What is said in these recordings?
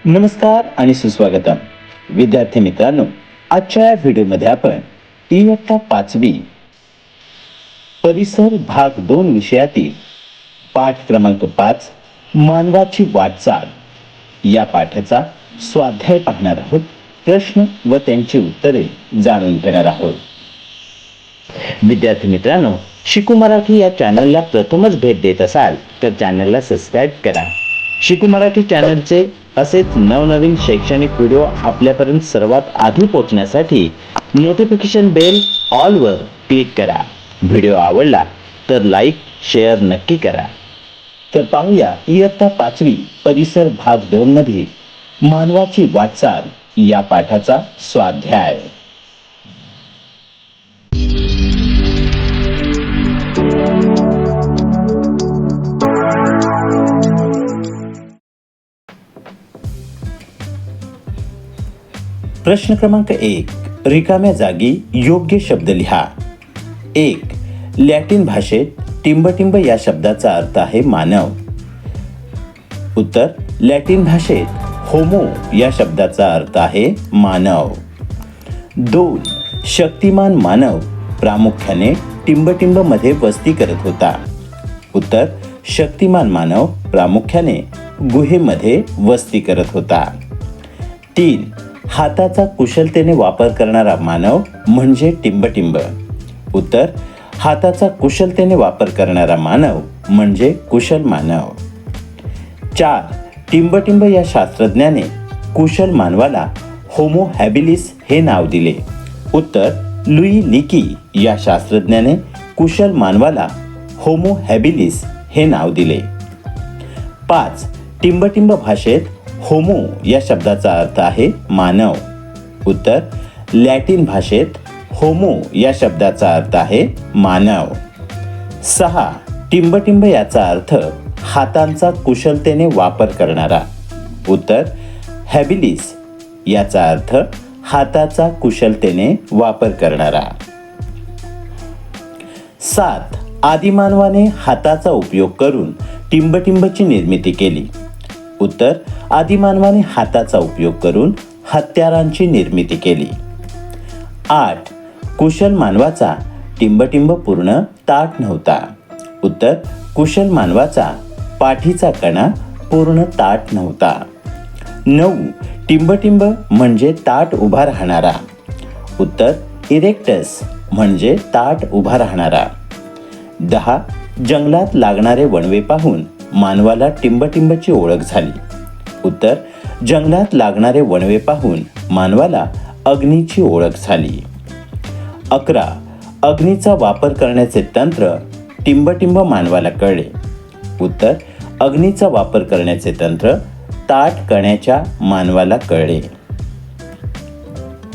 नमस्कार आणि सुस्वागतम विद्यार्थी मित्रांनो, आजच्या या व्हिडिओमध्ये आपण इयत्ता 5वी परिसर भाग 2 विषयातील पाठ क्रमांक 5 मानवाची वाटचाल या पाठाचा स्वाध्याय पाहणार आहोत. प्रश्न व त्यांची उत्तरे जाणून घेणार आहोत. विद्यार्थी मित्रांनो, शिकू मराठी या चॅनलला प्रथमच भेट देत असाल तर चॅनलला सबस्क्राईब करा. शिकू मराठी चॅनलचे असेच नवनवीन शैक्षणिक व्हिडिओ आपल्यापर्यंत सर्वात आधी पोहोचण्यासाठी नोटिफिकेशन बेल ऑल वर क्लिक करा. व्हिडिओ आवडला तर लाईक शेअर नक्की करा. तर पाहूया इयत्ता 5वी परिसर भाग 2 मध्ये मानवाची वाटचाल या पाठाचा स्वाध्याय. प्रश्न क्रमांक 1. रिकाम्या जागी योग्य शब्द लिहा. 1. लॅटिन भाषेत टिंबटिंब या शब्दाचा अर्थ आहे मानव. उत्तर: लॅटिन भाषेत होमो या शब्दाचा अर्थ आहे मानव. 2. शक्तिमान मानव प्रामुख्याने टिंबटिंब मध्ये वस्ती करत होता. उत्तर: शक्तिमान मानव प्रामुख्याने गुहेमध्ये वस्ती करत होता. 3. हाताचा कुशलतेने वापर करणारा मानव म्हणजे टिंबटिंब. उत्तर: हाताचा कुशलतेने वापर करणारा मानव म्हणजे कुशल मानव. 4. टिंबटिंब या शास्त्रज्ञाने कुशल मानवाला होमो हॅबिलिस हे नाव दिले. उत्तर: लुई लिकी या शास्त्रज्ञाने कुशल मानवाला होमो हॅबिलिस हे नाव दिले. 5. टिंबटिंब भाषेत होमो या शब्दाचा अर्थ आहे मानव. उत्तर: लॅटिन भाषेत होमो या शब्दाचा अर्थ आहे मानव. 6. टिंबटिंब याचा अर्थ हातांचा कुशलतेने वापर करणारा. उत्तर: हॅबिलिस याचा अर्थ हाताचा कुशलतेने वापर करणारा. 7. आदिमानवाने हाताचा उपयोग करून टिंबटिंबची निर्मिती केली. उत्तर: आदिमानवाने हाताचा उपयोग करून हत्यारांची निर्मिती केली. 8. कुशल मानवाचा टिंबटिंब पूर्ण ताठ नव्हता. उत्तर: कुशल मानवाचा पाठीचा कणा पूर्ण ताठ नव्हता. 9. टिंबटिंब म्हणजे ताठ उभा राहणारा. उत्तर: इरेक्टस म्हणजे ताठ उभा राहणारा. 10. जंगलात लागणारे वणवे पाहून मानवाला टिंबटिंबची ओळख झाली. उत्तर: जंगलात लागणारे वणवे पाहून मानवाला अग्नीची ओळख झाली. 11. अग्नीचा वापर करण्याचे तंत्र टिंबटिंब मानवाला कळले. उत्तर: अग्नीचा वापर करण्याचे तंत्र ताठ कण्याच्या मानवाला कळले.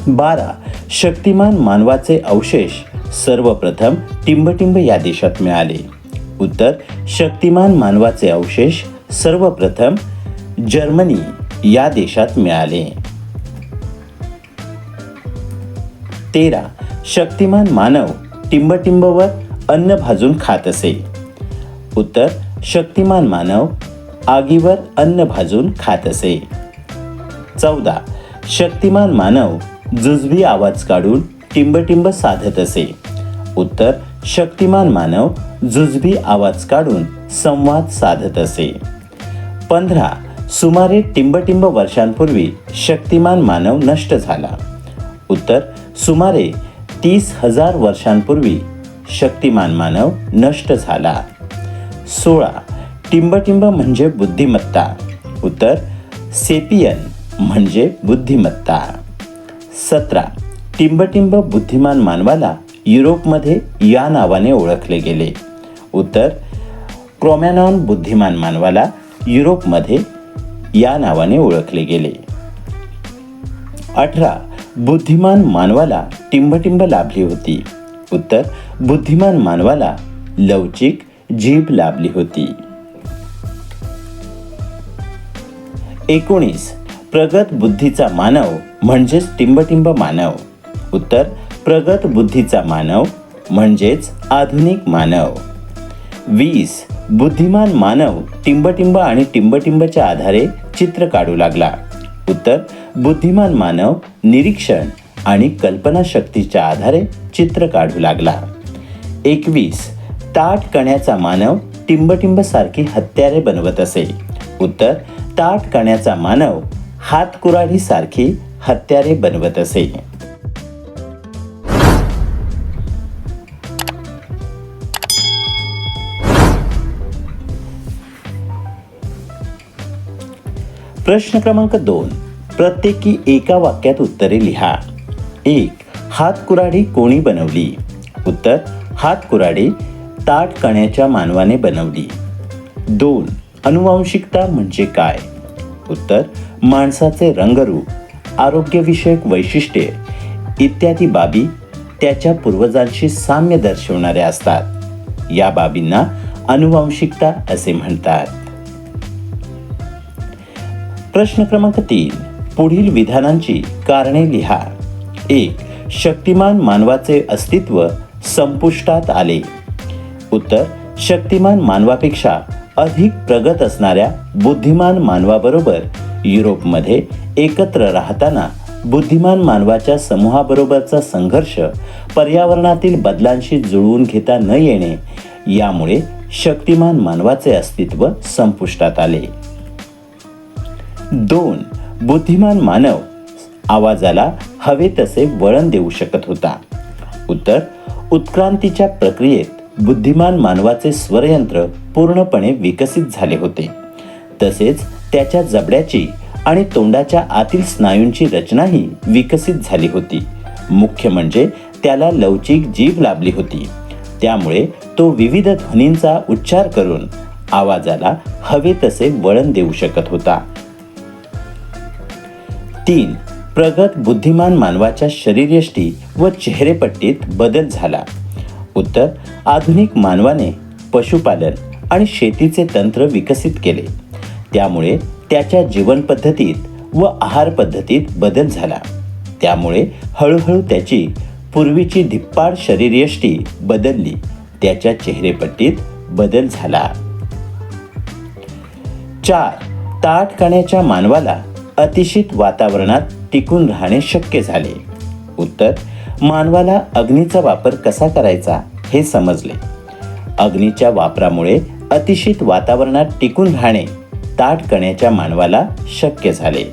12. शक्तिमान मानवाचे अवशेष सर्वप्रथम टिंबटिंब या देशात मिळाले. उत्तर: शक्तिमान मानवाचे अवशेष सर्वप्रथम जर्मनी या देशात मिळाले. 13. शक्तिमान मानव टिंबटिंबवर अन्न भाजून खात असे. उत्तर: शक्तिमान मानव आगीवर अन्न भाजून खात असे. 14. शक्तिमान मानव जुजबी आवाज काढून टिंबटिंब साधत असे. उत्तर: शक्तिमान मानव जुजबी आवाज काढून संवाद साधत असे. 15. सुमारे टिंबटिंब वर्षांपूर्वी शक्तिमान मानव नष्ट झाला. उत्तर: सुमारे 30,000 वर्षांपूर्वी शक्तिमान मानव नष्ट झाला. 16. टिंबटिंब म्हणजे बुद्धिमत्ता. उत्तर: सेपियन म्हणजे बुद्धिमत्ता. 17. टिंबटिंब बुद्धिमान मानवाला युरोपमध्ये या नावाने ओळखले गेले. उत्तर: क्रोमॅनॉन बुद्धिमान मानवाला युरोपमध्ये या नावाने ओळखले गेले. 18. बुद्धिमान मानवाला टिंबटिंब लाभली होती. उत्तर: बुद्धिमान मानवाला लवचिक जीभ लाभली होती. 19. प्रगत बुद्धीचा मानव म्हणजेच टिंबटिंब मानव. उत्तर: प्रगत बुद्धीचा मानव म्हणजेच आधुनिक मानव. 20. बुद्धिमान मानव टिंबटिंब आणि टिंबटिंबच्या आधारे चित्र काढू लागला. उत्तर बुद्धिमान मानव निरीक्षण आणि कल्पनाशक्तीच्या आधारे चित्र काढू लागला. 21 ताठ कण्याचा मानव टिंबटिंब सारखी हत्यारे बनवत असे. उत्तर ताठ कण्याचा मानव हातकुऱ्हाडी सारखी हत्यारे बनवत असे. प्रश्न क्रमांक 2, प्रत्येकी एका वाक्यात उत्तरे लिहा. 1 हातकुऱ्हाडी कोणी बनवली? उत्तर हातकुऱ्हाडी ताठ कण्याच्या मानवाने बनवली. 2 अनुवांशिकता म्हणजे काय? उत्तर माणसाचे रंगरूप, आरोग्यविषयक वैशिष्ट्ये इत्यादी बाबी त्याच्या पूर्वजांशी साम्य दर्शवणाऱ्या असतात. या बाबींना अनुवांशिकता असे म्हणतात. प्रश्न क्रमांक 3, पुढील विधानांची कारणे लिहा. 1 शक्तिमान मानवाचे अस्तित्व संपुष्टात आले. उत्तर शक्तिमान मानवापेक्षा अधिक प्रगत असणाऱ्या बुद्धिमान मानवाबरोबर युरोपमध्ये एकत्र राहताना बुद्धिमान मानवाच्या समूहाबरोबरचा संघर्ष पर्यावरणातील बदलांशी जुळवून घेता न येणे यामुळे शक्तिमान मानवाचे अस्तित्व संपुष्टात आले. 2 बुद्धिमान मानव आवाजाला हवे तसे वळण देऊ शकत होता. उत्तर उत्क्रांतीच्या प्रक्रियेत बुद्धिमान मानवाचे स्वरयंत्र पूर्णपणे विकसित झाले होते. तसेच त्याच्या जबड्याची आणि तोंडाच्या आतील स्नायूंची रचनाही विकसित झाली होती. मुख्य म्हणजे त्याला लवचिक जीभ लाभली होती. त्यामुळे तो विविध ध्वनींचा उच्चार करून आवाजाला हवे तसे वळण देऊ शकत होता. 3 प्रगत बुद्धिमान मानवाच्या शरीरयष्टी व चेहरेपट्टीत बदल झाला. उत्तर आधुनिक मानवाने पशुपालन आणि शेतीचे तंत्र विकसित केले. त्यामुळे त्याच्या जीवन पद्धतीत व आहार पद्धतीत बदल झाला. त्यामुळे हळूहळू त्याची पूर्वीची धिप्पाड शरीरयष्टी बदलली. त्याच्या चेहरेपट्टीत बदल झाला. 4 ताठ कण्याच्या मानवाला अतिशीत वातावरणात टिकून राहणे शक्य झाले. उत्तर मानवाला अग्नीचा वापर कसा करायचा हे समजले. अग्नीच्या वापरामुळे अतिशीत वातावरणात टिकून राहणे ताठ कण्याच्या मानवाला शक्य झाले.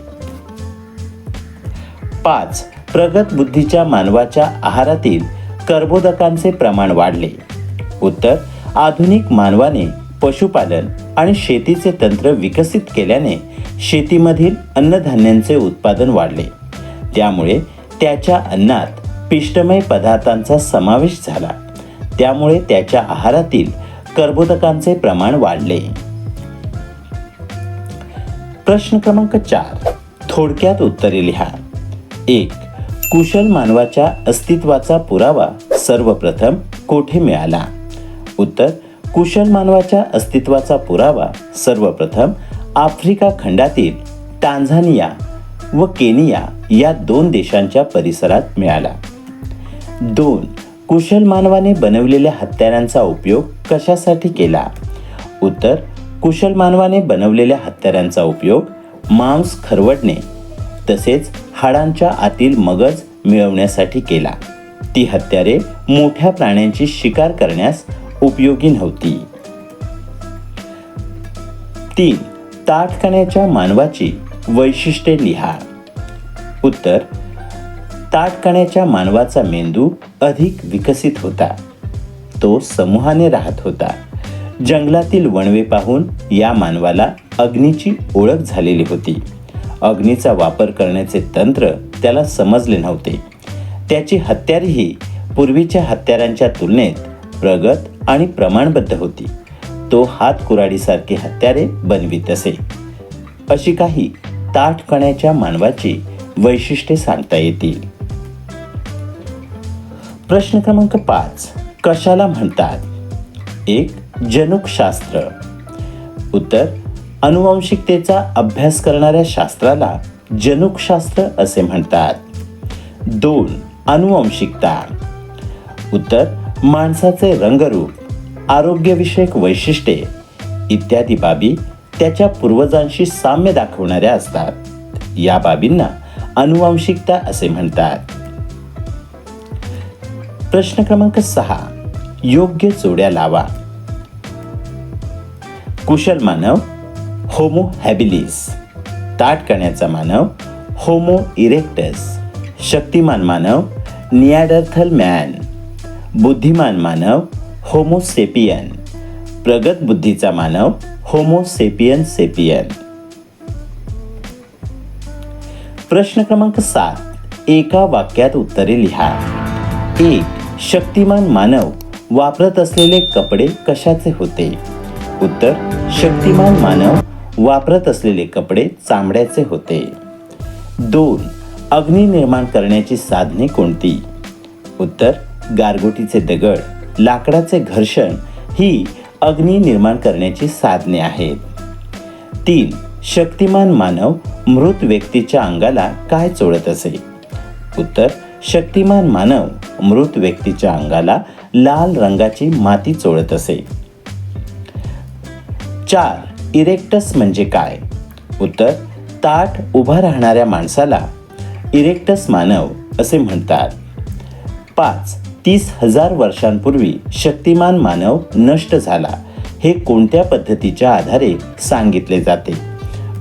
5 प्रगत बुद्धीच्या मानवाच्या आहारातील कर्बोदकांचे प्रमाण वाढले. उत्तर आधुनिक मानवाने पशुपालन आणि शेतीचे तंत्र विकसित केल्याने शेतीमधील अन्नधान्यांचे उत्पादन वाढले. त्यामुळे त्याच्या अन्नात पिष्टमय पदार्थांचा समावेश झाला. त्यामुळे त्याच्या आहारातील कर्बोदकांचे प्रमाण वाढले. प्रश्न क्रमांक 4 थोडक्यात उत्तरे लिहा. 1 कुशल मानवाच्या अस्तित्वाचा पुरावा सर्वप्रथम कोठे मिळाला? उत्तर कुशल मानवाच्या अस्तित्वाचा पुरावा सर्वप्रथम आफ्रिका खंडातील टांझानिया व केनिया या 2 देशांच्या परिसरात मिळाला. 2 कुशल मानवाने बनवलेल्या हत्यारांचा उपयोग कशासाठी केला? उत्तर कुशल मानवाने बनवलेल्या हत्यारांचा उपयोग मांस खरवडणे तसेच हाडांच्या आतील मगज मिळवण्यासाठी केला. ती हत्यारे मोठ्या प्राण्यांची शिकार करण्यास उपयोगी नव्हती. 3 ताठ कण्याच्या मानवाची वैशिष्ट्ये लिहा. उत्तर ताठ कण्याच्या मानवाचा मेंदू अधिक विकसित होता. तो समूहाने राहत होता. जंगलातील वणवे पाहून या मानवाला अग्नीची ओळख झालेली होती. अग्नीचा वापर करण्याचे तंत्र त्याला समजले नव्हते. त्याची हत्यारेही पूर्वीच्या हत्यारांच्या तुलनेत प्रगत आणि प्रमाणबद्ध होती. तो हातकुऱ्हाडीसारखी हत्यारे बनवित असे. अशी काही ताठ कण्याच्या मानवाची वैशिष्ट्ये सांगता येतील. प्रश्न क्रमांक 5 कशाला म्हणतात? 1 जनुकशास्त्र. उत्तर अनुवांशिकतेचा अभ्यास करणाऱ्या शास्त्राला जनुकशास्त्र असे म्हणतात. 2 अनुवांशिकता. उत्तर माणसाचे रंगरूप, आरोग्यविषयक वैशिष्ट्ये इत्यादी बाबी त्याच्या पूर्वजांशी साम्य दाखवणाऱ्या असतात. या बाबींना अनुवांशिकता असे म्हणतात. प्रश्न क्रमांक 6. योग्य जोड्या लावा. कुशल मानव होमो हॅबिलिस, ताठ कण्याचा मानव होमो इरेक्टस, शक्तिमान मानव निॲडरथल मॅन, बुद्धिमान मानव होमो सेपियन, प्रगत बुद्धीचा मानव होमो सेपियन सेपियन. प्रश्न क्रमांक 7. एका वाक्यात उत्तरे लिहा. 1. शक्तिमान मानव वापरत असलेले कपडे कशाचे होते? उत्तर: शक्तिमान मानव वापरत असलेले कपडे चामड्याचे होते. 2. अग्नी निर्माण करण्याची साधने कोणती? उत्तर: गारगोटीचे दगड, लाकडाचे घर्षण ही अग्नी निर्माण करण्याची साधने आहेत. 3. शक्तिमान मानव मृत व्यक्तीच्या अंगाला काय चोळत असे? उत्तर: शक्तिमान मानव मृत व्यक्तीच्या अंगाला लाल रंगाची माती चोळत असे. 4. इरेक्टस म्हणजे काय? उत्तर: ताठ उभा राहणाऱ्या माणसाला इरेक्टस मानव असे म्हणतात. 5. 30,000 वर्षांपूर्वी शक्तिमान मानव नष्ट झाला हे कोणत्या पद्धतीच्या आधारे सांगितले जाते?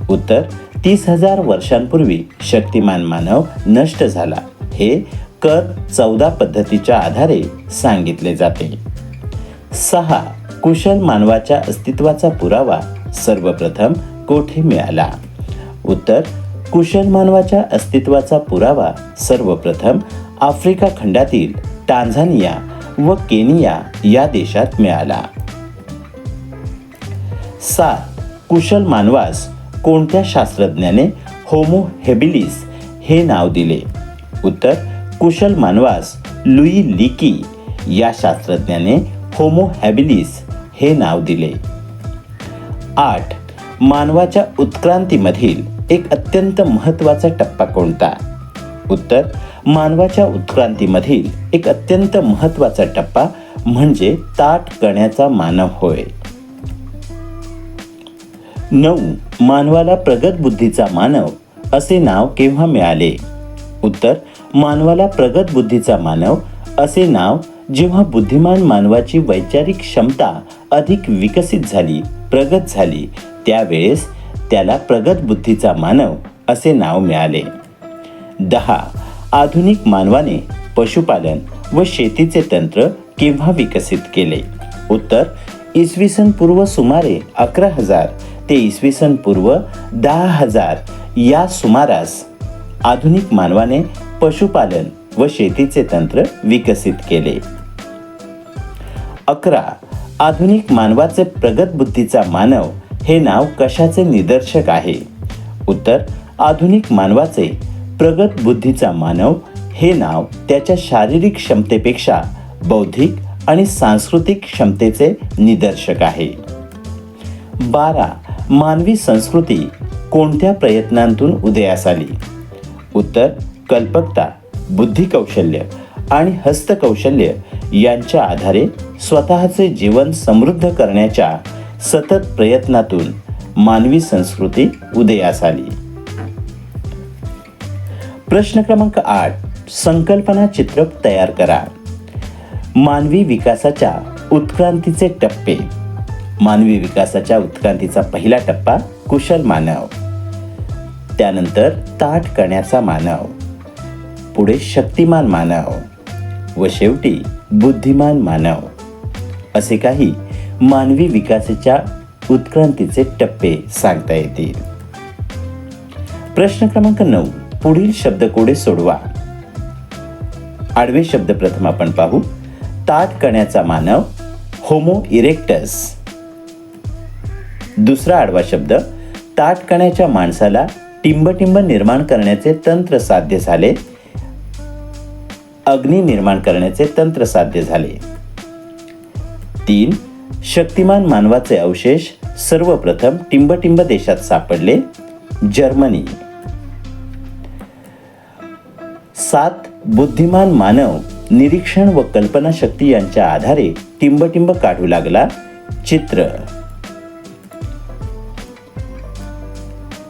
उत्तर: 30,000 वर्षांपूर्वी शक्तिमान मानव नष्ट झाला हे कर 14 पद्धतीच्या आधारे सांगितले जाते. 6. कुशल मानवाच्या अस्तित्वाचा पुरावा सर्वप्रथम कोठे मिळाला? उत्तर: कुशल मानवाच्या अस्तित्वाचा पुरावा सर्वप्रथम आफ्रिका खंडातील टांझानिया व केनिया या देशात मिळाला. 7. कुशल मानवास कोणत्या शास्त्रज्ञाने होमो हेबिलिस हे नाव दिले? उत्तर: कुशल मानवास लुई लिकी या शास्त्रज्ञाने होमो हॅबिलिस हे नाव दिले. 8. मानवाच्या उत्क्रांतीमधील एक अत्यंत महत्त्वाचा टप्पा कोणता? उत्तर: मानवाच्या उत्क्रांतीमधील एक अत्यंत महत्त्वाचा टप्पा म्हणजे ताठ कण्याचा मानव होय. 9. मानवाला प्रगत बुद्धीचा मानव असे नाव केव्हा मिळाले? उत्तर: मानवाला प्रगत बुद्धीचा मानव असे नाव जेव्हा बुद्धिमान मानवाची वैचारिक क्षमता अधिक विकसित झाली, प्रगत झाली, त्यावेळेस त्याला प्रगत बुद्धीचा मानव असे नाव मिळाले. 10. आधुनिक मानवाने पशुपालन व शेतीचे तंत्र केव्हा विकसित केले? उत्तर: इसवी सन पूर्व सुमारे 11,000 ते इसवी सन पूर्व 10,000 या सुमारास आधुनिक मानवाने पशुपालन व शेतीचे तंत्र विकसित केले. 11. आधुनिक मानवाचे प्रगत बुद्धीचा मानव हे नाव कशाचे निदर्शक आहे? उत्तर: आधुनिक मानवाचे प्रगत बुद्धीचा मानव हे नाव त्याच्या शारीरिक क्षमतेपेक्षा बौद्धिक आणि सांस्कृतिक क्षमतेचे निदर्शक आहे. 12. मानवी संस्कृती कोणत्या प्रयत्नांतून उदयास आली? उत्तर: कल्पकता, बुद्धिकौशल्य आणि हस्तकौशल्य यांच्या आधारे स्वतःचे जीवन समृद्ध करण्याच्या सतत प्रयत्नातून मानवी संस्कृती उदयास आली. प्रश्न क्रमांक 8. संकल्पना चित्र तयार करा. मानवी विकासाच्या उत्क्रांतीचे टप्पे. मानवी विकासाच्या उत्क्रांतीचा पहिला टप्पा कुशल मानव, त्यानंतर ताठ कण्याचा मानव, पुढे शक्तिमान मानव व शेवटी बुद्धिमान मानव असे काही मानवी विकासाच्या उत्क्रांतीचे टप्पे सांगता येतील. प्रश्न क्रमांक 9. पुढील शब्दकोडे सोडवा. आडवे शब्द प्रथम आपण पाहू. ताठ कण्याचा मानव होमो इरेक्टस. दुसरा आडवा शब्द, ताठ कण्याच्या माणसाला टिंबटिंब निर्माण करण्याचे तंत्र साध्य झाले, अग्नी निर्माण करण्याचे तंत्र साध्य झाले. 3. शक्तिमान मानवाचे अवशेष सर्वप्रथम टिंबटिंब देशात सापडले, जर्मनी. 7. बुद्धिमान मानव निरीक्षण व कल्पनाशक्ती यांच्या आधारे टिंबटिंब काढू लागला, चित्र.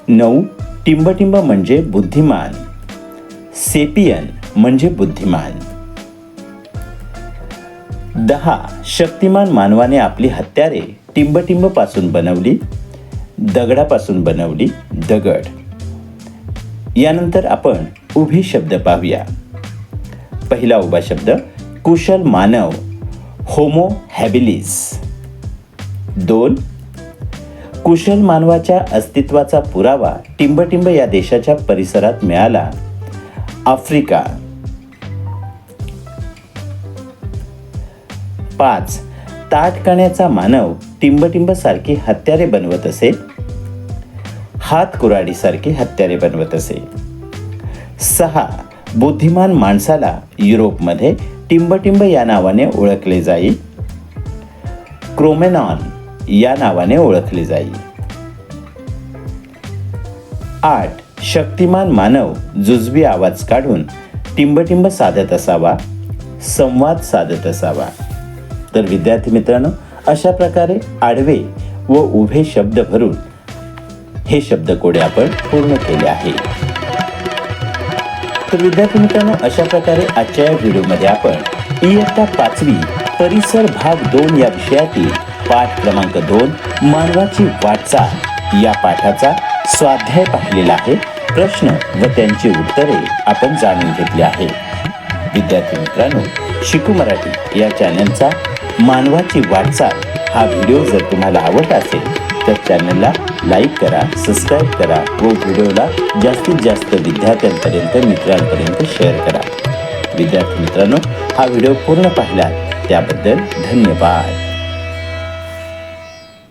9. टिंबटिंब म्हणजे बुद्धिमान, सेपियन म्हणजे बुद्धिमान. 10 शक्तिमान मानवाने आपली हत्यारे टिंबटिंब पासून बनवली, दगडापासून बनवली, दगड. यानंतर आपण उभी शब्द पाहूया. पहिला उभा शब्द कुशल मानव, होमो हॅबिलिस. 2 कुशल मानवाच्या अस्तित्वाचा पुरावा टिंबटिंब या देशाच्या परिसरात मिळाला, आफ्रिका. 5 ताठकाण्याचा मानव टिंबटिंब सारखी हत्यारे बनवत असे, हातकुराडी सारखी हत्यारे बनवत असे. 6 बुद्धिमान माणसाला युरोपमध्ये टिंबटिंब या नावाने ओळखले जाई, क्रोमेनॉन या नावाने ओळखले जाई. 8 शक्तिमान मानव जुजबी आवाज काढून टिंबटिंब साधत असावा, संवाद साधत असावा. तर विद्यार्थी मित्रांनो, अशा प्रकारे आडवे व उभे शब्द भरून हे शब्दकोडे आपण पूर्ण केले आहे. तर विद्यार्थी मित्रांनो, अशा प्रकारे आजच्या या व्हिडिओमध्ये आपण इयत्ता 5वी परिसर भाग 2 या विषयातील पाठ क्रमांक 2 मानवाची वाटचाल या पाठाचा स्वाध्याय पाहिलेला आहे. प्रश्न व त्यांची उत्तरे आपण जाणून घेतली आहे. विद्यार्थी मित्रांनो, शिकू मराठी या चॅनलचा मानवाची वाटचाल हा व्हिडिओ जर तुम्हाला आवडला असेल तर चॅनलला लाईक करा, सबस्क्राईब करा व व्हिडिओला जास्तीत जास्त विद्यार्थ्यांपर्यंत, मित्रांपर्यंत शेअर करा. विद्यार्थी मित्रांनो, हा व्हिडिओ पूर्ण पाहिला त्याबद्दल धन्यवाद.